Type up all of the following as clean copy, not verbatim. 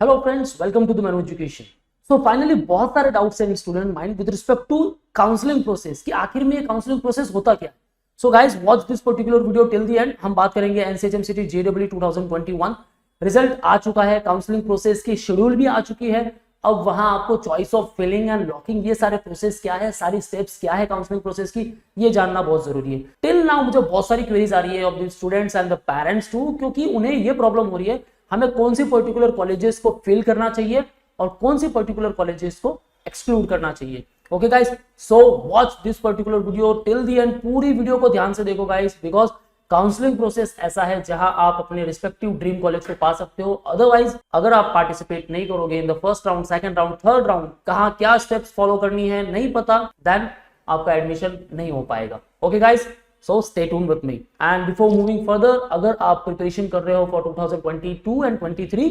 Hello friends, welcome to the Manu education. So finally बहुत सारे doubts हैं in student mind with respect to counselling process कि आखिर में ये काउंसलिंग प्रोसेस होता क्या है। So guys watch this particular video till the end. हम बात करेंगे एनसीएचएमसीटी जेडब्ल्यू 2021 रिजल्ट आ चुका है, काउंसलिंग प्रोसेस की शेड्यूल भी आ चुकी है। अब वहां आपको choice of filling and locking, ये सारे प्रोसेस क्या है, सारी स्टेप्स क्या है काउंसलिंग प्रोसेस की, ये जानना बहुत जरूरी है। टिल नाउ मुझे बहुत सारी क्वेरीज आ रही है of the students and the parents too, क्योंकि उन्हें ये प्रॉब्लम हो रही है हमें कौन सी पर्टिकुलर कॉलेजेस को फिल करना चाहिए और कौन सी पर्टिकुलर कॉलेजेस को एक्सक्लूड करना चाहिए। Okay guys, so watch this particular video till the end. पूरी वीडियो को ध्यान से देखो गाइस, बिकॉज काउंसलिंग प्रोसेस ऐसा है जहां आप अपने रिस्पेक्टिव ड्रीम कॉलेज को पा सकते हो। अदरवाइज अगर आप पार्टिसिपेट नहीं करोगे in the first round, second round, third round, कहां क्या स्टेप्स फॉलो करनी है नहीं पता, देन आपका एडमिशन नहीं हो पाएगा। Okay guys, so stay tuned with me and before moving further, अगर आप प्रिपरेशन कर रहे हो for 2022 and 23,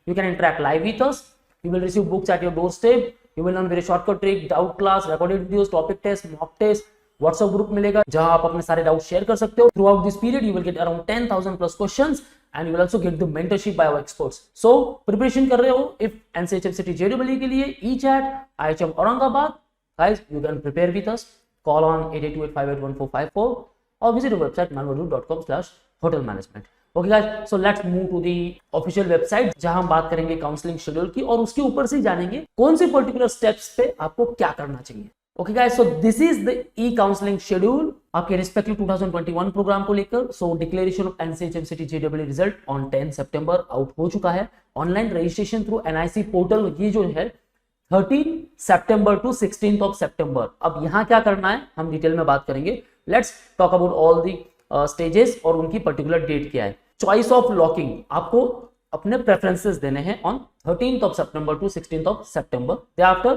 you can interact live with us. You will receive books at your doorstep. You will learn very shortcut trick, doubt class, recorded videos, topic test, mock test. WhatsApp group मिलेगा जहां आप अपने सारे doubt share कर सकते हो। Throughout this period you will get around 10,000 plus questions and you will also get the mentorship by our experts. So preparation कर रहे हो if NCHMCT JEE के लिए ECHAT IHM Aurangabad, guys you can prepare with us. Call on 8828581454 or visit our website manvaru.com/hotel management. Okay guys, so let's move to the official website जहां हम बात करेंगे counselling schedule की और उसके ऊपर से जानेंगे कौन सी पर्टिकुलर स्टेप्स पे आपको क्या करना चाहिए। Okay guys, so this is the e counselling schedule आपके रिस्पेक्टिव 2021 प्रोग्राम को लेकर। So declaration of NCHMCT JW result on 10 सितंबर आउट हो चुका है। Online registration through NIC portal, ये जो है 13 सितंबर टू 16 ऑफ सितंबर। अब यहाँ क्या करना है हम डिटेल में बात करेंगे। Let's talk about all the stages और उनकी पर्टिकुलर डेट क्या है। चॉइस ऑफ लॉकिंग, आपको अपने प्रेफरेंसेस देने हैं ऑन 13 ऑफ सितंबर टू 16 ऑफ सितंबर। thereafter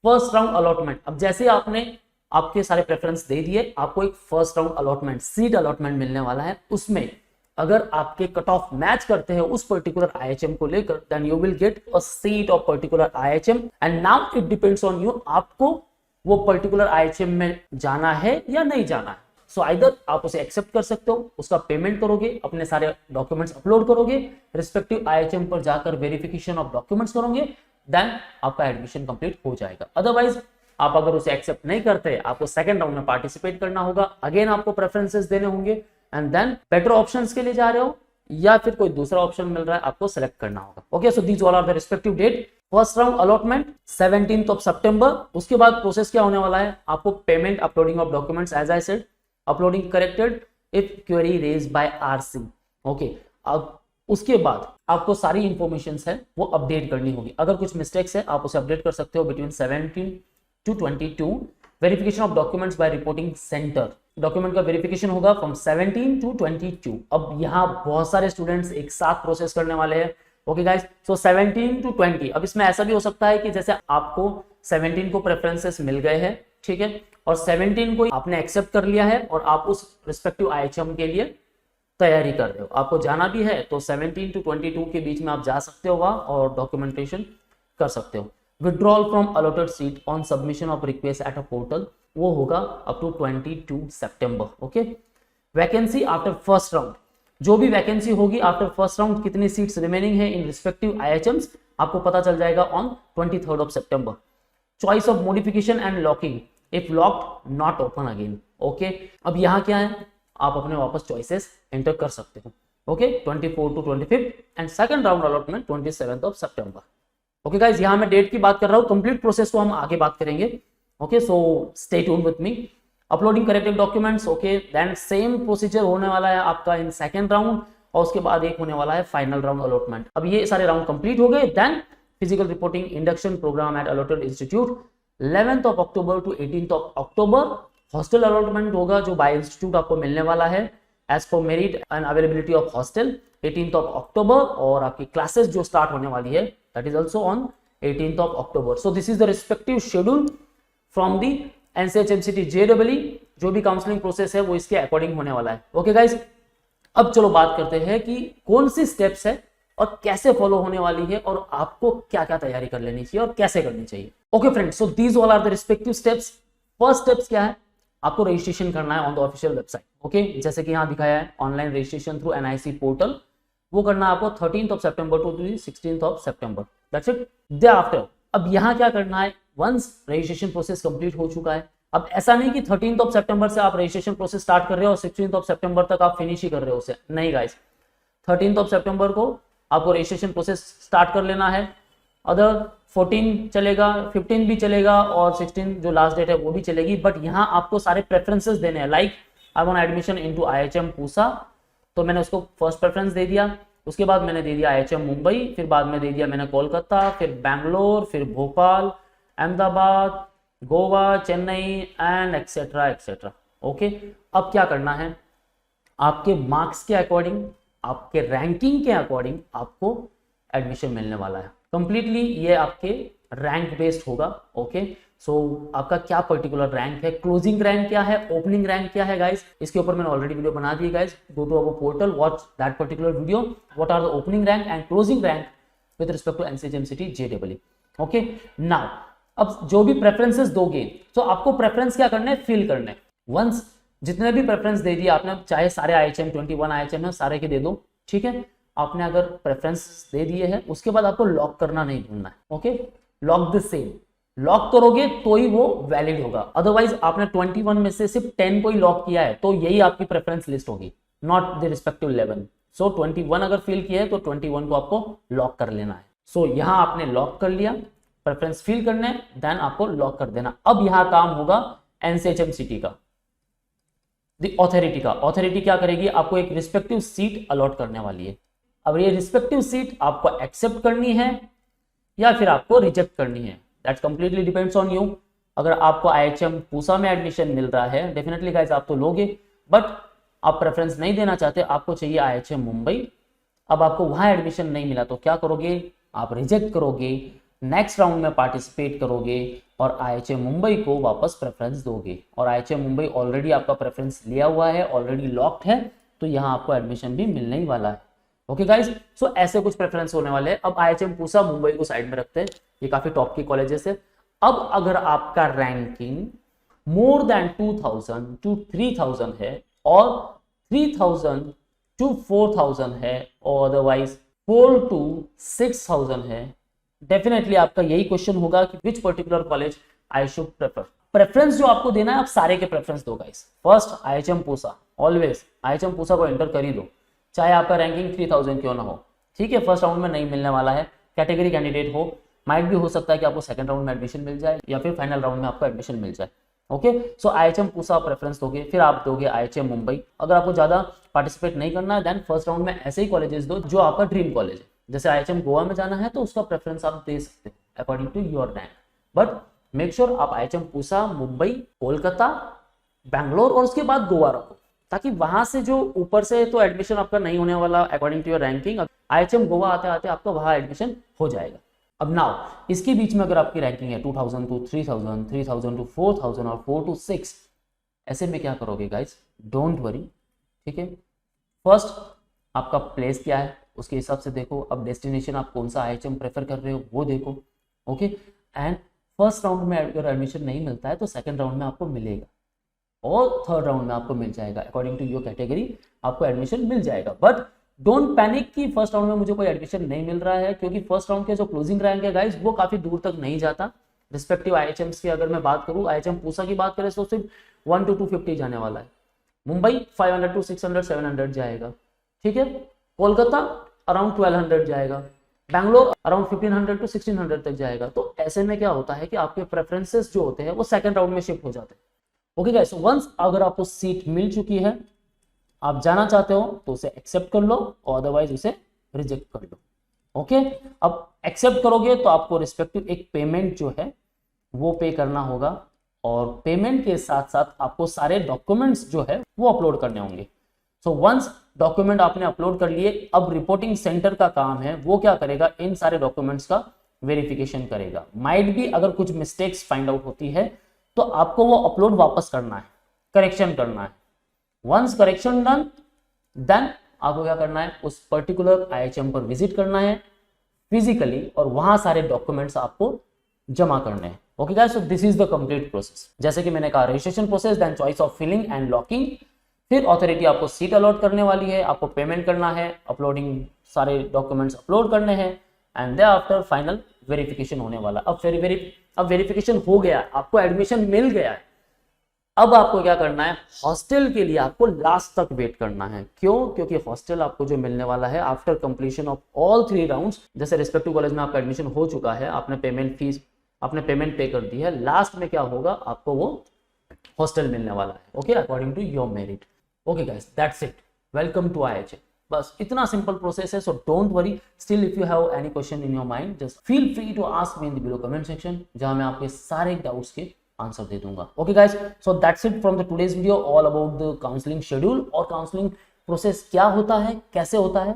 first round allotment. अब जैसे आपने आपके सारे प्रेफरेंस दे दिए, आपको एक first round allotment, seat allotment मिलने वाला है। उसमें अगर आपके कट ऑफ मैच करते हैं उस पर्टिकुलर आईएचएम को लेकर, then you will get a seat of particular IHM and now it depends on you, आपको वो पर्टिकुलर आईएचएम में जाना है या नहीं जाना है। सो आइदर आप उसे एक्सेप्ट कर सकते हो, उसका पेमेंट करोगे, अपने सारे डॉक्यूमेंट्स अपलोड करोगे, रिस्पेक्टिव आईएचएम पर जाकर वेरिफिकेशन ऑफ डॉक्यूमेंट्स करोगे, देन आपका एडमिशन कंप्लीट हो जाएगा। अदरवाइज आप अगर उसे एक्सेप्ट नहीं करते, आपको सेकंड राउंड में पार्टिसिपेट करना होगा, अगेन आपको प्रेफरेंसेस देने होंगे एंड देन बेटर ऑप्शंस के लिए जा रहे हो या फिर कोई दूसरा ऑप्शन मिल रहा है, आपको सेलेक्ट करना होगा। Okay, so these all are the respective date. First round allotment 17 of सितंबर। उसके बाद प्रोसेस क्या होने वाला है, आपको payment, uploading of documents, as I said, uploading corrected if query raise by RC. Okay, अब उसके बाद आपको सारी इंफॉर्मेशन है वो अपडेट करनी होगी। अगर कुछ मिस्टेक्स है आप उसे अपडेट कर सकते हो between 17 to 22। Verification of documents by reporting centre, document का वेरिफिकेशन होगा फ्रॉम 17 to 22। अब यहाँ बहुत सारे स्टूडेंट्स एक साथ प्रोसेस करने वाले हैं। Okay guys, so 17 to 20। अब इसमें ऐसा भी हो सकता है कि जैसे आपको 17 को प्रेफरेंसेस मिल गए हैं, ठीक है, और 17 को आपने एक्सेप्ट कर लिया है और आप उस रिस्पेक्टिव आईएचएम के लिए तैयारी कर रहे हो, आपको जाना भी है, तो 17 to 22 के बीच में आप जा सकते हो वहां और डॉक्यूमेंटेशन कर सकते हो। Withdrawal from allotted seat on submission of request at a portal, वो होगा अप टू 22 सितंबर। Okay, vacancy after first round, जो भी वैकेंसी होगी आफ्टर फर्स्ट राउंड, कितनी सीट्स रिमेनिंग है इन रिस्पेक्टिव आईएचएम्स, आपको पता चल जाएगा ऑन 23 ऑफ सितंबर। Choice of modification and locking, if locked not open again. Okay, अब यहाँ क्या है, आप अपने वापस चॉइसेस एंटर कर सकते हो। Okay, 24 to 25 and second round allotment 27 of September. Okay guys, यहाँ मैं डेट की बात कर रहा हूँ, कंप्लीट प्रोसेस को हम आगे बात करेंगे। Okay, so stay tuned with me. Uploading corrected documents, okay, then same procedure होने वाला है आपका इन सेकंड राउंड और उसके बाद एक होने वाला है फाइनल राउंड अलॉटमेंट। अब ये सारे राउंड कंप्लीट हो गए, then physical reporting induction programme at allotted institute 11 of अक्टूबर टू 18 ऑफ अक्टूबर। हॉस्टल अलॉटमेंट होगा जो बाय इंस्टीट्यूट आपको मिलने वाला है as per merit and availability of hostel 18 of अक्टूबर, और आपकी क्लासेस जो स्टार्ट होने वाली है that is also on 18 of अक्टूबर। So this is the respective schedule from the NCHMCT JW. जो भी काउंसलिंग प्रोसेस है वो इसके अकॉर्डिंग होने वाला है। ओके गाइस, अब चलो बात करते हैं कि कौन सी स्टेप्स है और कैसे फॉलो होने वाली है और आपको क्या क्या तैयारी कर लेनी चाहिए और कैसे करनी चाहिए। Okay friends, so these all are the respective steps. First steps क्या है, आपको रजिस्ट्रेशन करना है on the official website. Okay, जैसे कि यहाँ दिखाया है, online registration through NIC portal वो करना है आपको 13th ऑफ सितंबर टू 16th ऑफ सितंबर, दैट्स इट। डे आफ्टर अब यहाँ क्या करना है, वंस रजिस्ट्रेशन प्रोसेस कंप्लीट हो चुका है, अब ऐसा नहीं कि 13th ऑफ सितंबर से आप रजिस्ट्रेशन प्रोसेस स्टार्ट कर रहे हो और 16th ऑफ सितंबर तक आप फिनिश ही कर रहे हो उसे, नहीं गाइस, 13th ऑफ सितंबर को आपको रजिस्ट्रेशन प्रोसेस स्टार्ट कर लेना है। अदर 14 चलेगा, 15 भी चलेगा और 16 जो लास्ट डेट है वो भी चलेगी, बट यहाँ आपको सारे प्रेफरेंसेस देने हैं। Like I want admission into IHM Pusa, तो मैंने उसको फर्स्ट प्रेफरेंस दे दिया, उसके बाद मैंने दे दिया IHM मुंबई, फिर बाद में दे दिया मैंने कोलकाता, फिर बैंगलोर, फिर Bhopal, Ahmedabad, Goa, Chennai and etcetera etcetera. Okay, अब क्या करना है, आपके मार्क्स के अकॉर्डिंग, आपके रैंकिंग के अकॉर्डिंग आपको एडमिशन मिलने वाला है। कंप्लीटली ये आपके रैंक बेस्ड होगा। ओके, सो आपका क्या पर्टिकुलर रैंक है, क्लोजिंग रैंक क्या है, ओपनिंग रैंक क्या है गाइस, इसके ऊपर मैंने ऑलरेडी वीडियो बना दी है guys, go to our portal, watch that particular video, what are the opening rank and closing rank with respect to NCHMCT JEE। Okay, now अब जो भी प्रेफरेंसेस दोगे तो आपको प्रेफरेंस क्या करना है, फिल करना है। वंस जितने भी प्रेफरेंस दे दिए आपने, चाहे सारे IHM 21 IHM है सारे के दे दो, ठीक है। आपने अगर प्रेफरेंस दे दिए हैं उसके बाद आपको लॉक करना नहीं भूलना है। Okay, lock the same, lock करोगे तो ही वो वैलिड होगा, अदरवाइज आपने 21 में से सिर्फ 10 को ही लॉक किया है तो यही आपकी प्रेफरेंस लिस्ट होगी, नॉट द रिस्पेक्टिव 11। सो 21 अगर फिल किया है तो 21 को आपको लॉक कर लेना है। सो यहां आपने लॉक कर लिया, प्रेफरेंस फिल करने, देन आपको लॉक कर देना। अब यहां काम होगा NCHMCT का, द ऑथोरिटी का। ऑथोरिटी क्या करेगी, आपको एक रिस्पेक्टिव सीट अलॉट करने वाली है। अब ये रिस्पेक्टिव सीट आपको एक्सेप्ट करनी है या फिर आपको रिजेक्ट करनी है, that's completely depends on you. अगर आपको IHM पूसा में एडमिशन मिल रहा है, डेफिनेटली गाइस आप तो लोगे, बट आप प्रेफरेंस नहीं देना चाहते, आपको चाहिए IHM मुंबई, अब आपको वहां एडमिशन नहीं मिला तो क्या करोगे, आप रिजेक्ट करोगे, नेक्स्ट राउंड में पार्टिसिपेट करोगे और IHM मुंबई को वापस प्रेफरेंस दोगे। और IHM मुंबई ऑलरेडी आपका प्रेफरेंस लिया हुआ है, ऑलरेडी लॉक्ड है, तो यहाँ आपको एडमिशन भी मिलने ही वाला है। ओके गाइस, सो ऐसे कुछ प्रेफरेंस होने वाले हैं। अब IHM पूसा मुंबई को साइड में रखते हैं, ये काफी टॉप की कॉलेजेस है। अब अगर आपका रैंकिंग मोर देन 2000 to 3000 है और 3000 to 4000 है और अदरवाइज 4 to 6000 है, डेफिनेटली आपका यही क्वेश्चन होगा कि which particular college I should prefer. Preference जो आपको देना है, आप सारे के प्रेफरेंस दो guys. First IHM Pusa, always IHM Pusa को एंटर कर ही दो, चाहे आपका रैंकिंग 3000 क्यों ना हो, ठीक है। फर्स्ट राउंड में नहीं मिलने वाला है, कैटेगरी कैंडिडेट हो, माइट भी हो सकता है कि आपको सेकंड राउंड में एडमिशन मिल जाए या फिर फाइनल राउंड में आपको एडमिशन मिल जाए। ओके, सो IHM पूसा प्रेफरेंस दोगे, फिर आप दोगे IHM मुंबई। अगर आपको ज्यादा पार्टिसिपेट नहीं करना है, देन फर्स्ट राउंड में ऐसे ही कॉलेजेस दो जो आपका ड्रीम कॉलेज है। जैसे IHM गोवा में जाना है तो उसका प्रेफरेंस आप दे सकते हो according to your rank, but make sure आप IHM पूसा, मुंबई, कोलकाता, बैंगलोर और उसके बाद गोवा रखो, ताकि वहां से जो ऊपर से तो एडमिशन आपका नहीं होने वाला according to your ranking. IHM Goa आते आते आपका वहां एडमिशन हो जाएगा। अब नाउ इसके बीच में अगर आपकी रैंकिंग है 2000 to 3000, 3000 to 4000 और 4 to 6, ऐसे में क्या करोगे गाइस, डोंट वरी, ठीक है। फर्स्ट आपका प्लेस क्या है उसके हिसाब से देखो, अब डेस्टिनेशन आप कौन सा IHM प्रेफर कर रहे हो वो देखो। ओके, एंड फर्स्ट राउंड में अगर एडमिशन नहीं मिलता है तो सेकंड राउंड में आपको मिलेगा और थर्ड राउंड में आपको मिल जाएगा, अकॉर्डिंग टू योर कैटेगरी आपको एडमिशन मिल जाएगा। बट डोंट पैनिक कि फर्स्ट राउंड में मुझे कोई एडमिशन नहीं मिल रहा है, क्योंकि फर्स्ट राउंड के जो क्लोजिंग रैंक है गाइस वो काफी दूर तक नहीं जाता। रिस्पेक्टिव IHMs की अगर मैं बात करूं, IHM पूसा की बात करें तो सिर्फ 1 to 250 जाने वाला है, मुंबई 500 to 600 700 जाएगा, ठीक है। कोलकाता अराउंड 1200 जाएगा, बैंगलोर अराउंड 1500 to 1600 तक जाएगा। तो ऐसे में क्या होता है कि आपके प्रेफरेंसेस जो होते हैं वो सेकंड राउंड में शिफ्ट हो जाते हैं। ओके गाइस, वंस अगर आपको सीट मिल चुकी है, आप जाना चाहते हो तो उसे एक्सेप्ट कर लो और अदरवाइज उसे रिजेक्ट कर लो। ओके, अब एक्सेप्ट करोगे तो आपको रिस्पेक्टिव एक पेमेंट जो है वो पे करना होगा और पेमेंट के साथ साथ आपको सारे डॉक्यूमेंट्स जो है वो अपलोड करने होंगे। सो वंस डॉक्यूमेंट आपने अपलोड कर लिए, अब रिपोर्टिंग सेंटर का काम है वो क्या करेगा, इन सारे डॉक्यूमेंट्स का वेरिफिकेशन करेगा। माइट भी अगर कुछ मिस्टेक्स फाइंड आउट होती है तो आपको वो अपलोड वापस करना है, करेक्शन करना है। वंस करेक्शन डन, देन आपको क्या करना है, उस पर्टिकुलर IHM पर विजिट करना है फिजिकली और वहां सारे डॉक्यूमेंट्स आपको जमा करने हैं। Okay guys, so this is the complete process. जैसे कि मैंने कहा, registration process, then choice of filling and locking, फिर ऑथोरिटी आपको सीट अलॉट करने वाली है, आपको पेमेंट करना है, अपलोडिंग सारे डॉक्यूमेंट्स अपलोड करने हैं and they after final verification होने वाला। अब वेरिफिकेशन हो गया, आपको एडमिशन मिल गया है, अब आपको क्या करना है, हॉस्टल के लिए आपको लास्ट तक वेट करना है। क्यों? क्योंकि हॉस्टल आपको जो मिलने वाला है after completion of all 3 rounds, जैसे रिस्पेक्टिव कॉलेज में आपका एडमिशन हो चुका है, आपने पेमेंट पे कर दी है, लास्ट में क्या होगा, आपको वो हॉस्टल मिलने वाला है, okay, according to your merit. Okay guys, that's it, welcome to IHA। बस इतना सिंपल प्रोसेस है, so don't worry. Still if you have any question in your mind, just feel free to ask me in the below comment section, जहां मैं आपके सारे doubts के answer दे दूंगा। Okay guys, so that's it from the today's video, all about the counselling schedule और counselling process क्या होता है, कैसे होता है।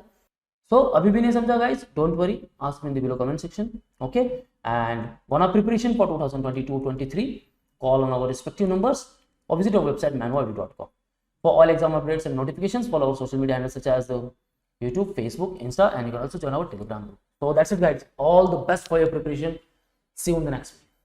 सो अभी भी नहीं समझा guys, don't worry, ask me in the below comment section, okay. And want preparation for 2022-23, call on our respective numbers or visit our website manualv.com. For all exam updates and notifications, follow our social media handles such as the YouTube, Facebook, Insta, and you can also join our Telegram group. So that's it guys, all the best for your preparation. See you in the next video.